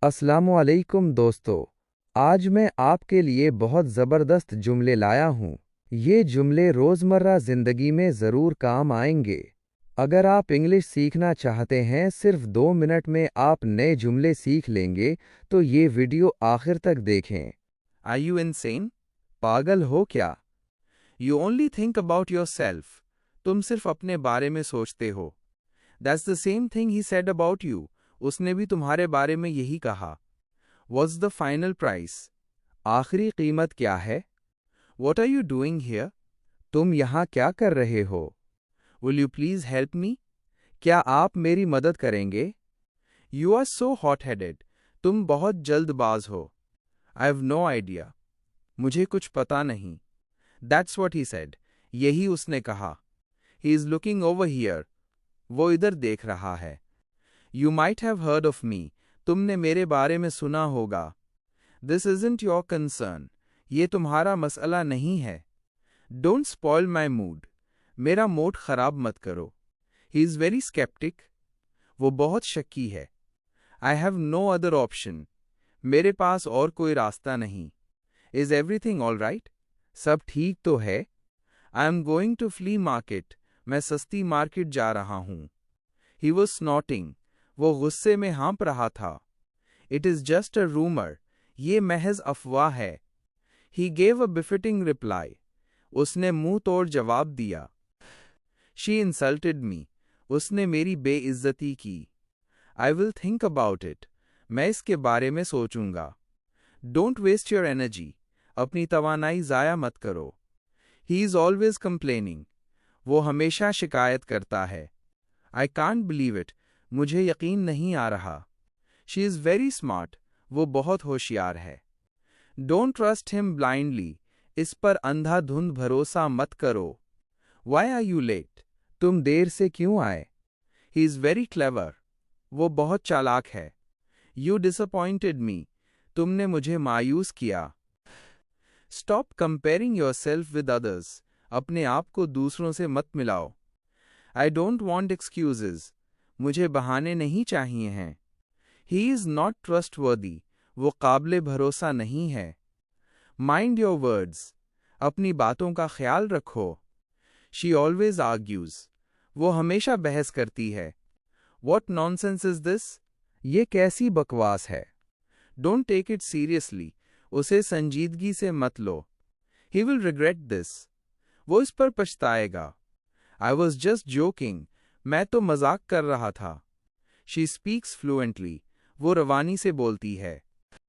अस्सलामुअलैकुम दोस्तों, आज मैं आपके लिए बहुत ज़बरदस्त जुमले लाया हूँ। ये जुमले रोज़मर्रा ज़िंदगी में ज़रूर काम आएंगे। अगर आप इंग्लिश सीखना चाहते हैं, सिर्फ 2 मिनट में आप नए जुमले सीख लेंगे, तो ये वीडियो आखिर तक देखें। Are you insane? पागल हो क्या? You only think about yourself. तुम सिर्फ अपने बारे में सोचते हो. That's the same thing he said about you. उसने भी तुम्हारे बारे में यही कहा. What's the final price? आखिरी कीमत क्या है? What are you doing here? तुम यहाँ क्या कर रहे हो? Will you please help me? क्या आप मेरी मदद करेंगे? You are so hot-headed. तुम बहुत जल्दबाज हो. I have no idea. मुझे कुछ पता नहीं. That's what he said. यही उसने कहा. He is looking over here. वो इधर देख रहा है. You might have heard of me. तुमने मेरे बारे में सुना होगा. This isn't your concern. ये तुम्हारा मसला नहीं है. Don't spoil my mood. मेरा मूड खराब मत करो. He is very skeptic. वो बहुत शक्की है. I have no other option. मेरे पास और कोई रास्ता नहीं. Is everything all right? सब ठीक तो है? I am going to flea market. मैं सस्ती मार्केट जा रहा हूँ. He was snorting. वो गुस्से में हाँप रहा था. It is just a rumor. ये महज अफवाह है. He gave a befitting reply. उसने मुंह तोड़ जवाब दिया. She insulted me. उसने मेरी बेइज्जती की. I will think about it. मैं इसके बारे में सोचूंगा. Don't waste your energy. अपनी तवानाई ज़ाया मत करो. He is always complaining. वो हमेशा शिकायत करता है. I can't believe it. मुझे यकीन नहीं आ रहा. She is very smart. वो बहुत होशियार है. Don't trust him blindly. इस पर अंधाधुंध भरोसा मत करो. Why are you late? तुम देर से क्यों आए? He is very clever. वो बहुत चालाक है. You disappointed me. तुमने मुझे मायूस किया. Stop comparing yourself with others. अपने आप को दूसरों से मत मिलाओ. I don't want excuses. मुझे बहाने नहीं चाहिए हैं. He is not trustworthy. वो काबिले भरोसा नहीं है. Mind your words. अपनी बातों का ख्याल रखो. She always argues. वो हमेशा बहस करती है. What nonsense is this? ये कैसी बकवास है? Don't take it seriously. उसे संजीदगी से मत लो. He will regret this. वो इस पर पछताएगा. I was just joking. मैं तो मजाक कर रहा था. She speaks fluently. वो रवानी से बोलती है.